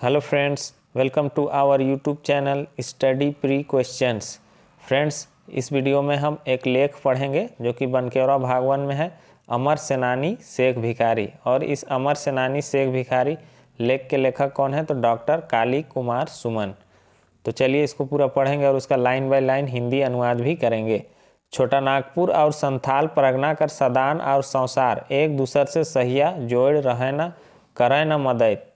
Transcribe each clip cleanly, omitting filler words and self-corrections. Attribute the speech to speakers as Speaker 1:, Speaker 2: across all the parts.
Speaker 1: Hello friends, welcome to our YouTube channel study pre questions. Friends, इस video में हम एक लेख पढ़ेंगे जो कि बनकेवरा भाग 1 में है, अमर सेनानी शेख भिखारी। और इस अमर सेनानी शेख भिखारी लेख के लेखक कौन है? तो डॉक्टर काली कुमार सुमन। तो चलिए इसको पूरा पढ़ेंगे और उसका लाइन बाय लाइन हिंदी अनुवाद भी करेंगे। छोटा नागपुर और संथाल परगना कर सदान और संसार एक दूसर से सहिया जोड़ रहे न करे न मदद।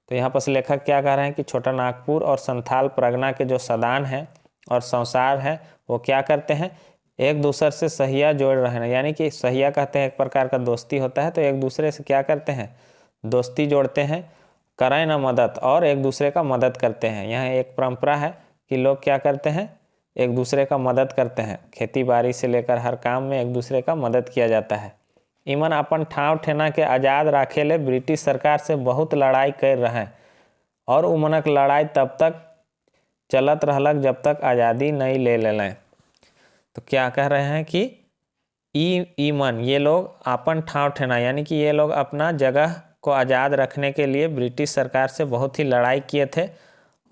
Speaker 1: तो यहाँ पर लेखक क्या कह रहे हैं कि छोटा नागपुर और संथाल परगना के जो सदान है और संसार है वो क्या करते हैं, एक दूसरे से सहिया जोड़ रहे हैं। यानी कि सहिया कहते हैं एक प्रकार का दोस्ती होता है, तो एक दूसरे से क्या करते हैं, दोस्ती जोड़ते हैं। करें ना मदद, और एक दूसरे का मदद करते हैं। यहाँ एक परंपरा है कि लोग क्या करते हैं, एक दूसरे का मदद करते हैं। खेती बाड़ी से लेकर हर काम में एक दूसरे का मदद किया जाता है। इमन अपन ठाव ठेना के आज़ाद राखे ले ब्रिटिश सरकार से बहुत लड़ाई कर रहे हैं, और उमनक लड़ाई तब तक चलत रहलक जब तक आज़ादी नहीं ले लें। तो क्या कह रहे हैं कि ईमन ये लोग अपन ठाव ठेना, यानी कि ये लोग अपना जगह को आज़ाद रखने के लिए ब्रिटिश सरकार से बहुत ही लड़ाई किए थे,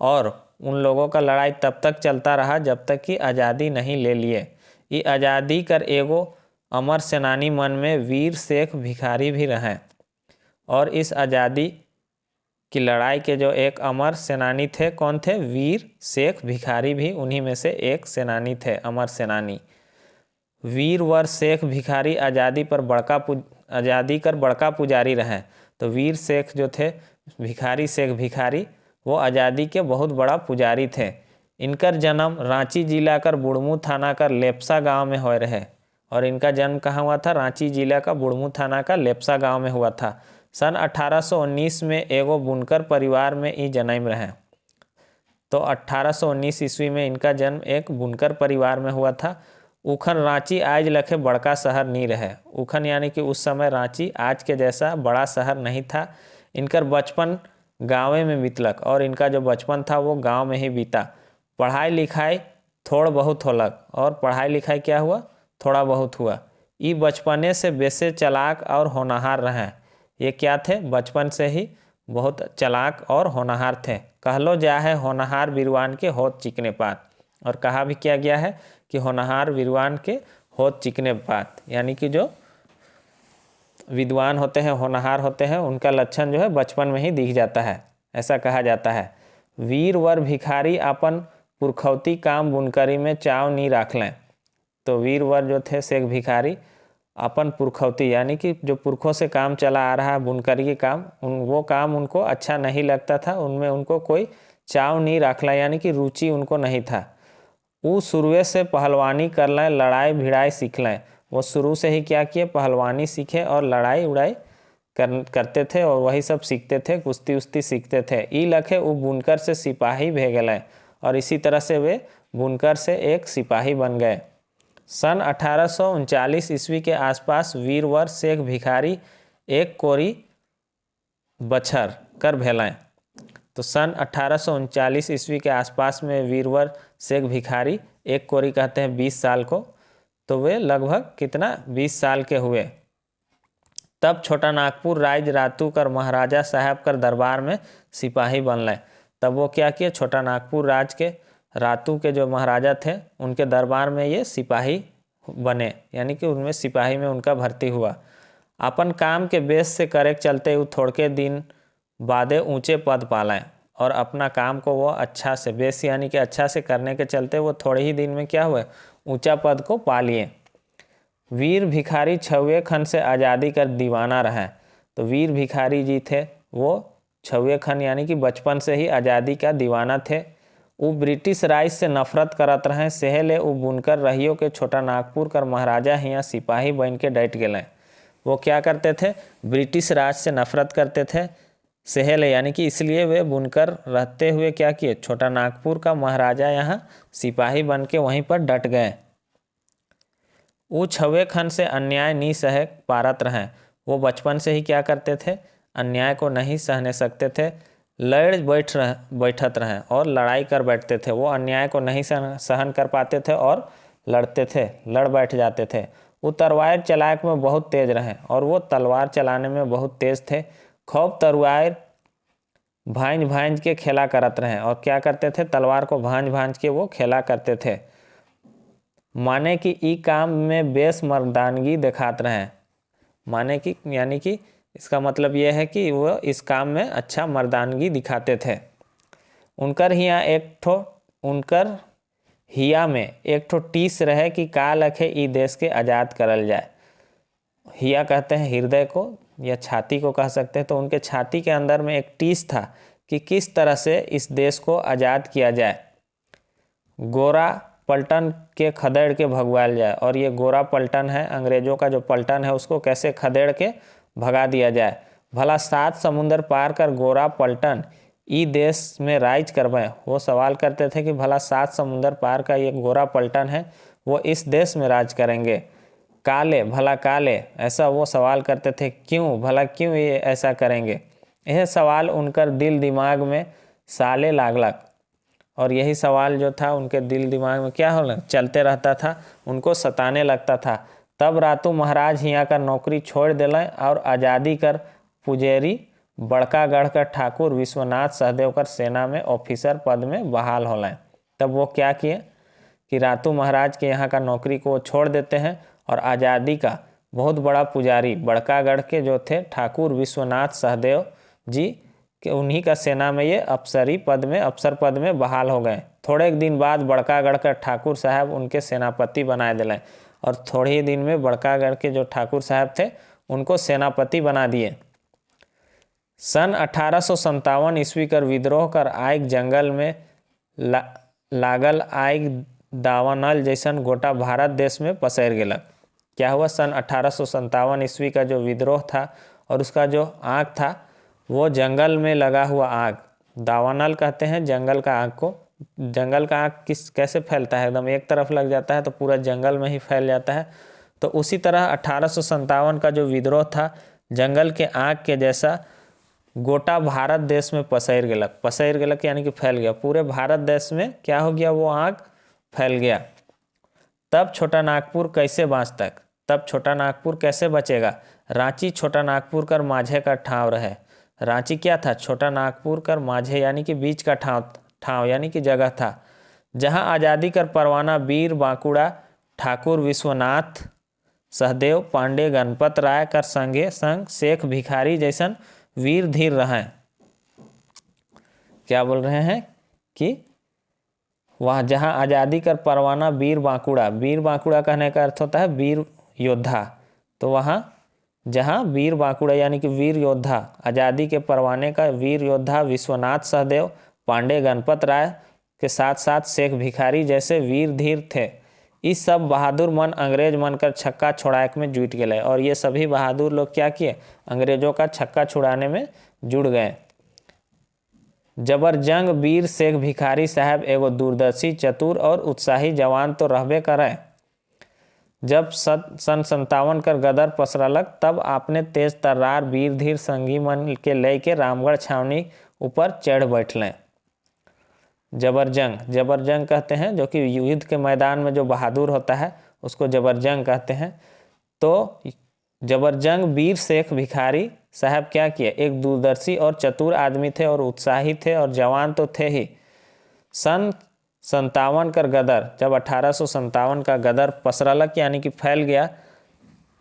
Speaker 1: और उन लोगों का लड़ाई तब तक चलता रहा जब तक कि आज़ादी नहीं ले लिए। ये आज़ादी कर एगो अमर सेनानी मन में वीर शेख भिखारी भी रहे, और इस आज़ादी की लड़ाई के जो एक अमर सेनानी थे, कौन थे? वीर शेख भिखारी भी उन्हीं में से एक सेनानी थे, अमर सेनानी। वीरवर शेख भिखारी आज़ादी कर बड़का पुजारी रहे। तो वीर शेख जो थे, भिखारी शेख भिखारी, वो आज़ादी के बहुत बड़ा पुजारी थे। इनकर जन्म रांची जिला कर बुढ़मू थाना कर लेप्सा गांव में हो रहे, और इनका जन्म कहाँ हुआ था? रांची जिला का बुढ़मू थाना का लेप्सा गांव में हुआ था। सन 1819 में एगो बुनकर परिवार में ही जन्म रहे। तो 1819 ईस्वी में इनका जन्म एक बुनकर परिवार में हुआ था। उखन रांची आज लखे बड़का शहर नहीं रहे। उखन यानी कि उस समय रांची आज के जैसा बड़ा शहर नहीं था। इनकर बचपन गाँव में बीतलक, और इनका जो बचपन था वो गाँव में ही बीता। पढ़ाई लिखाई थोड़ा बहुत होलक, और पढ़ाई लिखाई क्या हुआ? थोड़ा बहुत हुआ। ये बचपने से बेसे चालाक और होनहार रहे। ये क्या थे? बचपन से ही बहुत चालाक और होनहार थे। कहलो जा है होनहार विद्वान के होत चिकने पात, और कहा भी किया गया है कि होनहार विद्वान के होत चिकने पात, यानी कि जो विद्वान होते हैं, होनहार होते हैं, उनका लक्षण जो है बचपन में ही दिख जाता है, ऐसा कहा जाता है। वीरवर भिखारी अपन पुरखौती काम बुनकरी में चाव नहीं राख लें। तो वीरवर जो थे शेख भिखारी अपन पुरखौती, यानी कि जो पुरखों से काम चला आ रहा है बुनकरी के काम, वो काम उनको अच्छा नहीं लगता था, उनमें उनको कोई चाव नहीं रखला, यानी कि रुचि उनको नहीं था। वो शुरू से पहलवानी कर लें, लड़ाई भिड़ाई सीख लें। वो शुरू से ही क्या किए? पहलवानी सीखे और लड़ाई उड़ाई करते थे, और वही सब सीखते थे, कुश्ती उस्ती सीखते थे। ई लखे वो बुनकर से सिपाही भेगलें, और इसी तरह से वे बुनकर से एक सिपाही बन गए। सन 1839 ईस्वी के आसपास वीरवर शेख भिखारी एक कोरी बछर कर भेलें। तो सन 1839 ईस्वी के आसपास में वीरवर शेख भिखारी, एक कोरी कहते हैं 20 साल को, तो वे लगभग कितना? 20 साल के हुए। तब छोटा नागपुर राज रातू कर महाराजा साहब कर दरबार में सिपाही बनले। तब वो क्या किए? छोटा नागपुर राज के रातू के जो महाराजा थे उनके दरबार में ये सिपाही बने, यानी कि उनमें सिपाही में उनका भर्ती हुआ। अपन काम के बेस से करे चलते वो थोड़के दिन बादे ऊंचे पद पालें, और अपना काम को वो अच्छा से, बेस यानी कि अच्छा से करने के चलते वो थोड़े ही दिन में क्या हुए? ऊंचा पद को पा लिए। वीर भिखारी छवे खन से आज़ादी कर दीवाना रहे। तो वीर भिखारी जी थे, वो छवे खन यानी कि बचपन से ही आज़ादी का दीवाना थे। वो ब्रिटिश राज से नफरत करत रहे, सेहले वो बुनकर रहियो के छोटा नागपुर कर महाराजा हियाँ सिपाही बन के डट गए। वो क्या करते थे? ब्रिटिश राज से नफरत करते थे, सेहले यानी कि इसलिए वे बुनकर रहते हुए क्या किए? छोटा नागपुर का महाराजा यहाँ सिपाही बन के वहीं पर डट गए। वो छवे खन से अन्याय नहीं सह पारत रहे। वो बचपन से ही क्या करते थे? अन्याय को नहीं सहने सकते थे, बैठत रहे और लड़ाई कर बैठते थे। वो अन्याय को नहीं सहन कर पाते थे और लड़ते थे, लड़ बैठ जाते थे। वो तलवार चलाक में बहुत तेज रहे, और वो तलवार चलाने में बहुत तेज थे। खूब तलवार भांज भांज के खेला करत रहे। और क्या करते थे, तलवार को भांज भांज के वो खेला करते थे। माने कि ई काम में बेस मर्दानगी दिखात रहे। माने कि यानी कि इसका मतलब यह है कि वो इस काम में अच्छा मर्दानगी दिखाते थे। उनकर हिया में एक ठो टीस रहे कि का लखे ई देश के आज़ाद करल जाए। हिया कहते हैं हृदय को या छाती को कह सकते हैं। तो उनके छाती के अंदर में एक टीस था कि किस तरह से इस देश को आज़ाद किया जाए, गोरा पलटन के खदेड़ के भगवाल जाए। और ये गोरा पलटन है, अंग्रेजों का जो पलटन है उसको कैसे खदेड़ के भगा दिया जाए। भला 7 समुंदर पार कर गोरा पलटन ई देश में राज करवाएं। वो सवाल करते थे कि भला 7 समुंदर पार का ये गोरा पलटन है वो इस देश में राज करेंगे। काले भला काले, ऐसा वो सवाल करते थे। क्यों भला क्यों ये ऐसा करेंगे। यह सवाल उनकर दिल दिमाग में साले लागलक। और यही सवाल जो था उनके दिल दिमाग में क्या हो चलते रहता था, उनको सताने लगता था। तब रातू महाराज हियाँ का नौकरी छोड़ दिलें और आज़ादी कर पुजेरी बड़कागढ़ का ठाकुर विश्वनाथ सहदेव कर सेना में ऑफिसर पद में बहाल होलें। तब वो क्या किए कि रातू महाराज के यहाँ का नौकरी को छोड़ देते हैं और आज़ादी का बहुत बड़ा पुजारी बड़कागढ़ के जो थे ठाकुर विश्वनाथ सहदेव जी कि उन्हीं का सेना में ये अफसर पद में बहाल हो गए। थोड़े दिन बाद बड़कागढ़ का ठाकुर साहब उनके सेनापति बनाए दिले। और थोड़े ही दिन में बड़कागढ़ के जो ठाकुर साहब थे उनको सेनापति बना दिए। सन 1857 ईस्वी कर विद्रोह कर आइक जंगल में लागल आइक दावानल जैसन गोटा भारत देश में पसर गेलक। क्या हुआ, सन 1857 ईस्वी का जो विद्रोह था और उसका जो आग था वो जंगल में लगा हुआ आग, दावानल कहते हैं जंगल का आग को। जंगल का आग कैसे फैलता है, एकदम एक तरफ लग जाता है तो पूरा जंगल में ही फैल जाता है। तो उसी तरह 1857 का जो विद्रोह था जंगल के आग के जैसा गोटा भारत देश में पसर गेलक यानी कि फैल गया। पूरे भारत देश में क्या हो गया, वो आग फैल गया। तब छोटा नागपुर कैसे बाँचतक, तब छोटा नागपुर कैसे बचेगा। रांची छोटा नागपुर कर माझे का ठाव रहे। रांची क्या था, छोटा नागपुर कर माझे यानी कि बीच का ठाव यानी कि जगह था, जहां आज़ादी कर परवाना वीर बांकुड़ा ठाकुर विश्वनाथ सहदेव पांडे गणपत राय कर संगे संग शेख भिखारी जैसन वीर धीर रहें। क्या बोल रहे हैं कि वह जहां आज़ादी कर परवाना वीर बांकुड़ा कहने का अर्थ होता है वीर योद्धा। तो वहां जहां वीर बांकुड़ा यानी कि वीर योद्धा, आज़ादी के परवाने का वीर योद्धा विश्वनाथ सहदेव पांडे गणपत राय के साथ साथ शेख भिखारी जैसे वीर धीर थे। इस सब बहादुर मन अंग्रेज मन कर छक्का छोड़ाक में जुट गए। और ये सभी बहादुर लोग क्या किए, अंग्रेजों का छक्का छुड़ाने में जुड़ गए। जबरजंग वीर शेख भिखारी साहब एगो दूरदर्शी चतुर और उत्साही जवान तो रहबे करे। जब सन 57 कर गदर पसरलक तब आपने तेज तर्रार वीर धीर संगी मन के लेके रामगढ़ छावनी ऊपर चढ़ बैठलें। जबरजंग कहते हैं जो कि युद्ध के मैदान में जो बहादुर होता है उसको जबरजंग कहते हैं। तो जबरजंग वीर शेख भिखारी साहब क्या किए, एक दूरदर्शी और चतुर आदमी थे और उत्साही थे और जवान तो थे ही। सन 57 कर गदर, जब 1857 का गदर पसरलक यानी कि फैल गया,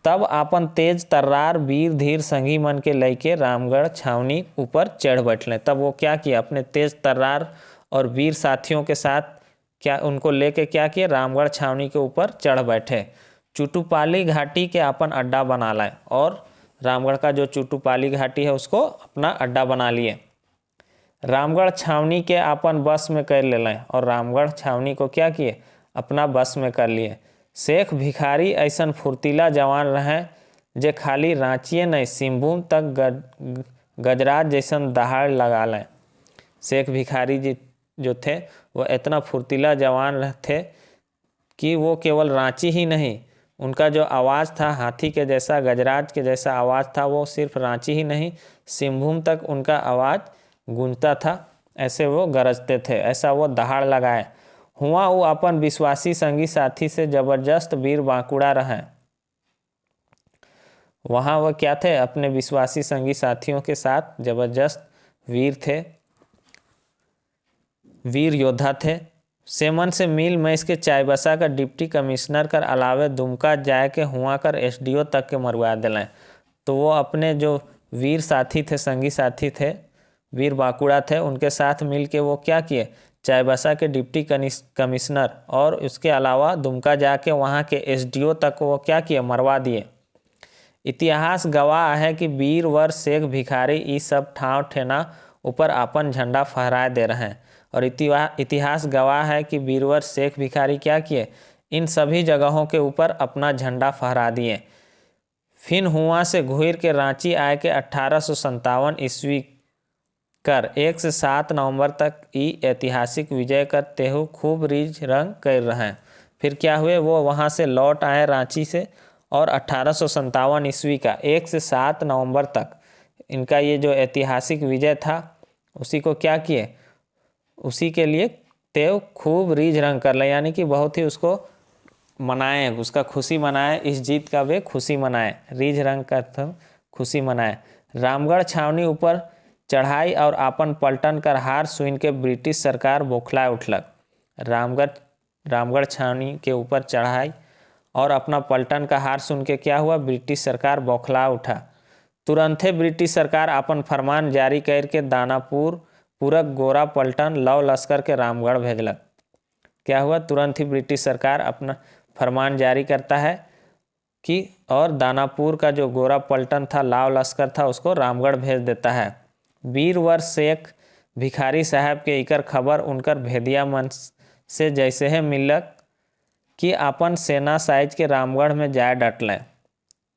Speaker 1: तब आपन तेज तर्रार वीर धीर संगी मन के लेके रामगढ़ छावनी ऊपर चढ़ बैठले। तब वो क्या किया, अपने तेज तर्रार और वीर साथियों के साथ क्या उनको लेके क्या किए, रामगढ़ छावनी के ऊपर चढ़ बैठे। चुटुपाली घाटी के अपन अड्डा बना लाए और रामगढ़ का जो चुटुपाली घाटी है उसको अपना अड्डा बना लिए। रामगढ़ छावनी के अपन बस में कर ले लें और रामगढ़ छावनी को क्या किए, अपना बस में कर लिए। शेख भिखारी ऐसन फुर्तीला जवान रहे जे खाली रांचिए नहीं सिंहभूम तक गजराज जैसन दहाड़ लगा लें। शेख भिखारी जी जो थे वो इतना फुर्तीला जवान थे कि वो केवल रांची ही नहीं, उनका जो आवाज़ था हाथी के जैसा गजराज के जैसा आवाज़ था, वो सिर्फ रांची ही नहीं सिंहभूम तक उनका आवाज़ गूंजता था। ऐसे वो गरजते थे, ऐसा वो दहाड़ लगाए। हुआ वो अपन विश्वासी संगी साथी से जबरदस्त वीर बांकुड़ा रहे। वहाँ वह क्या थे, अपने विश्वासी संगी साथियों के साथ जबरदस्त वीर थे, वीर योद्धा थे। सेमन से मिल में इसके चाईबासा का डिप्टी कमिश्नर कर अलावे दुमका जाए के हुआ कर एसडीओ तक के मरवा दिलाएं। तो वो अपने जो वीर साथी थे, संगी साथी थे, वीर बांकुड़ा थे, उनके साथ मिल के वो क्या किए, चाईबासा के डिप्टी कमिश्नर और उसके अलावा दुमका जाके वहाँ के एसडीओ तक वो क्या किए, मरवा दिए। इतिहास गवाह है कि वीरवर शेख भिखारी ये सब ठाव ठेना ऊपर अपन झंडा फहराए दे रहे हैं। और इतिहास गवाह है कि वीरवर शेख भिखारी क्या किए, इन सभी जगहों के ऊपर अपना झंडा फहरा दिए। फिर हुआ से घुर के रांची आए के 1857 ईस्वी कर 1 से 7 नवंबर तक ई ऐतिहासिक विजय कर तेहु खूब रीझ रंग कर रहे हैं। फिर क्या हुए, वो वहाँ से लौट आए रांची से और 1857 ईस्वी का 1 से 7 नवंबर तक इनका ये जो ऐतिहासिक विजय था उसी को क्या किए, उसी के लिए तेव खूब रीझ रंग कर ले, यानी कि बहुत ही उसको मनाए, उसका खुशी मनाए, इस जीत का वे खुशी मनाए। रीझ रंग का खुशी मनाए। रामगढ़ छावनी ऊपर चढ़ाई और आपन पलटन कर हार सुन के ब्रिटिश सरकार बौखलाए उठलक। रामगढ़ छावनी के ऊपर चढ़ाई और अपना पलटन का हार सुन के क्या हुआ, ब्रिटिश सरकार बौखला उठा। तुरंत ही ब्रिटिश सरकार अपन फरमान जारी करके दानापुर पूरक गोरा पलटन लव लश्कर के रामगढ़ भेजलक। क्या हुआ, तुरंत ही ब्रिटिश सरकार अपना फरमान जारी करता है कि और दानापुर का जो गोरा पलटन था, लाव लश्कर था, उसको रामगढ़ भेज देता है। वीरवर शेख भिखारी साहब के इकर खबर उनकर भेदिया मन से जैसे है मिलक कि अपन सेना साइज के रामगढ़ में जाए डटलें।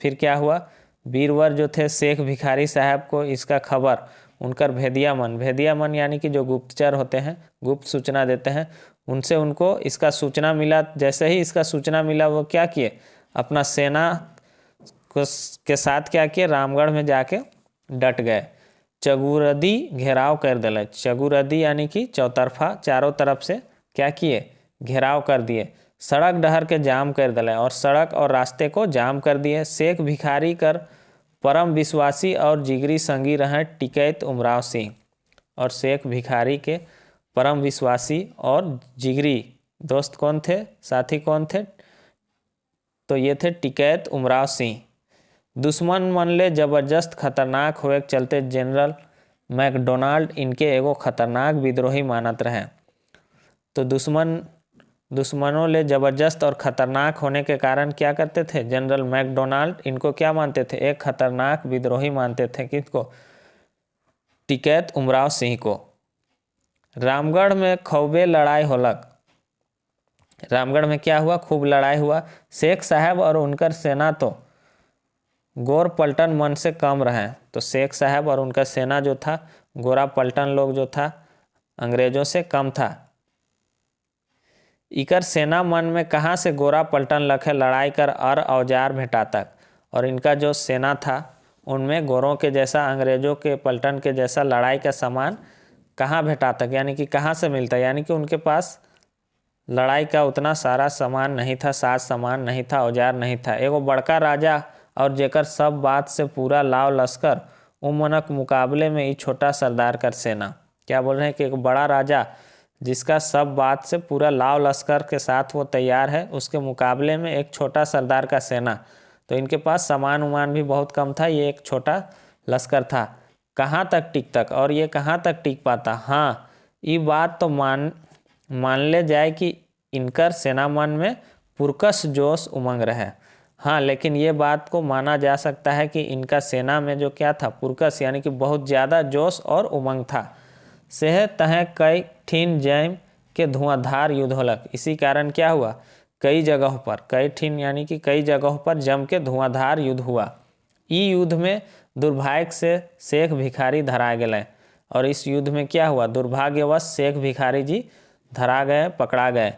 Speaker 1: फिर क्या हुआ, वीरवर जो थे शेख भिखारी साहब को इसका खबर उनकर भेदिया मन यानी कि जो गुप्तचर होते हैं, गुप्त सूचना देते हैं, उनसे उनको इसका सूचना मिला। जैसे ही इसका सूचना मिला वो क्या किए, अपना सेना के साथ क्या किए, रामगढ़ में जाके डट गए। चगुरदी घेराव कर दिले। चगुरदी यानी कि चौतरफा, चारों तरफ से क्या किए, घेराव कर दिए। सड़क डहर के जाम कर दिले और सड़क और रास्ते को जाम कर दिए। शेख भिखारी कर परम विश्वासी और जिगरी संगी रहे टिकैत उमराव सिंह। और शेख भिखारी के परम विश्वासी और जिगरी दोस्त कौन थे, साथी कौन थे, तो ये थे टिकैत उमराव सिंह। दुश्मन मन ले जबरदस्त खतरनाक होए के चलते जनरल मैकडोनाल्ड इनके एगो खतरनाक विद्रोही मानत रहे। तो दुश्मनों ले जबरदस्त और खतरनाक होने के कारण क्या करते थे, जनरल मैकडोनाल्ड इनको क्या मानते थे, एक खतरनाक विद्रोही मानते थे। किसको, टिकैत उमराव सिंह को। रामगढ़ में खूबे लड़ाई होलक। रामगढ़ में क्या हुआ, खूब लड़ाई हुआ। शेख साहब और उनकर सेना तो गोर पलटन मन से कम रहे। तो शेख साहब और उनका सेना जो था, गोरा पलटन लोग जो था, अंग्रेजों से कम था। इकर सेना मन में कहाँ से गोरा पलटन लखे लड़ाई कर और औजार भेटातक। और इनका जो सेना था उनमें गोरों के जैसा, अंग्रेजों के पलटन के जैसा लड़ाई का सामान कहाँ भेटातक, यानी कि कहाँ से मिलता, यानी कि उनके पास लड़ाई का उतना सारा सामान नहीं था, साज सामान नहीं था, औजार नहीं था। एगो बड़का राजा और जेकर सब बात से पूरा लाव लश्कर उमनक मुकाबले में ही छोटा सरदार कर सेना। क्या बोल रहे हैं कि एक बड़ा राजा जिसका सब बात से पूरा लाव लश्कर के साथ वो तैयार है, उसके मुकाबले में एक छोटा सरदार का सेना। तो इनके पास सामान उमान भी बहुत कम था, ये एक छोटा लश्कर था। कहाँ तक टिक तक, और ये कहाँ तक टिक पाता। हाँ, ये बात तो मान ले जाए कि इनकर सेना मन में पुरकस जोश उमंग रहे। हाँ, लेकिन ये बात को माना जा सकता है कि इनका सेना में जो क्या था, पुरकस यानी कि बहुत ज़्यादा जोश और उमंग था। सेह तह कई ठीन जैम के धुआंधार युद्ध होलक। इसी कारण क्या हुआ, कई जगहों पर, कई ठीन यानी कि कई जगहों पर जम के धुआंधार युद्ध हुआ। ई युद्ध में दुर्भाग्य से शेख भिखारी धरा गए। और इस युद्ध में क्या हुआ, दुर्भाग्यवश शेख भिखारी जी धरा गए, पकड़ा गए।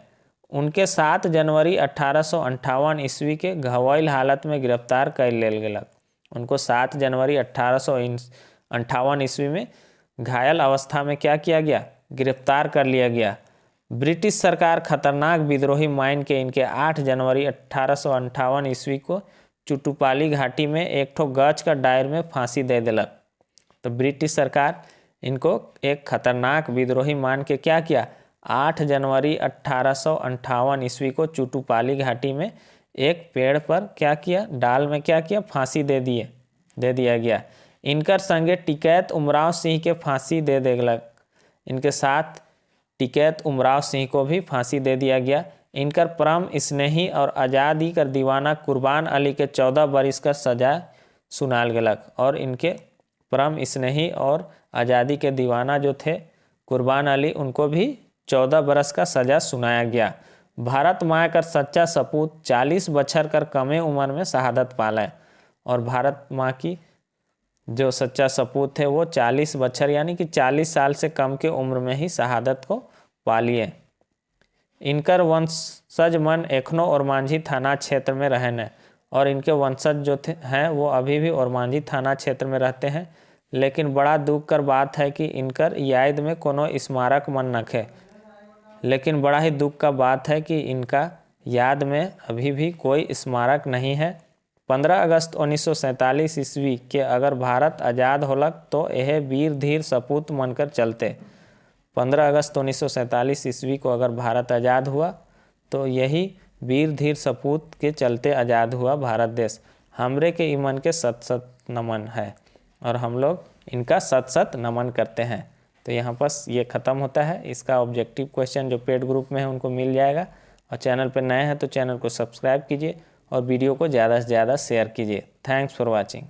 Speaker 1: उनके 7 जनवरी 1858 ईस्वी के घवैल हालत में गिरफ्तार कर लेल गेलक। उनको 7 जनवरी 1858 ईस्वी में घायल अवस्था में क्या किया गया, गिरफ्तार कर लिया गया। ब्रिटिश सरकार खतरनाक विद्रोही मान के इनके 8 जनवरी 1858 ईस्वी को चुटुपाली घाटी में एक ठो गच का डायर में फांसी दे दिलक। तो ब्रिटिश सरकार इनको एक खतरनाक विद्रोही मान के क्या किया, 8 जनवरी 1858 ईस्वी को चुटुपाली घाटी में एक पेड़ पर क्या किया, डाल में क्या किया, फांसी दे दिया गया। इनकर संगे टिकैत उमराव सिंह के फांसी दे देलक। इनके साथ टिकैत उमराव सिंह को भी फांसी दे दिया गया। इनकर परम स्नेही और आज़ादी कर दीवाना कुर्बान अली के 14 बरिस का सजा सुनाल गलक। और इनके परम स्नेही और आज़ादी के दीवाना जो थे कुर्बान अली, उनको भी 14 बरस का सजा सुनाया गया। भारत माँ कर सच्चा सपूत 40 बछर कर कमे उम्र में शहादत पाले। और भारत माँ की जो सच्चा सपूत थे वो 40 बछर यानी कि 40 साल से कम के उम्र में ही शहादत को पा लिए। इनकर वंशज मन एखनो ओरमांझी थाना क्षेत्र में रहने, और इनके वंशज जो हैं वो अभी भी ओरमांझी थाना क्षेत्र में रहते हैं। लेकिन बड़ा दुख कर बात है कि इनकर याद में कोनो स्मारक मन नखे। लेकिन बड़ा ही दुख का बात है कि इनका याद में अभी भी कोई स्मारक नहीं है। 15 अगस्त 1947 ईस्वी के अगर भारत आज़ाद होलक तो यह वीर धीर सपूत मनकर चलते। 15 अगस्त 1947 ईस्वी को अगर भारत आज़ाद हुआ तो यही वीर धीर सपूत के चलते आज़ाद हुआ भारत देश। हमरे के ईमन के सत सत नमन है और हम लोग इनका सत सत नमन करते हैं। तो यहाँ पर ये ख़त्म होता है। इसका ऑब्जेक्टिव क्वेश्चन जो पेड ग्रुप में है उनको मिल जाएगा। और चैनल पर नए हैं तो चैनल को सब्सक्राइब कीजिए और वीडियो को ज़्यादा से ज़्यादा शेयर कीजिए। Thanks for watching.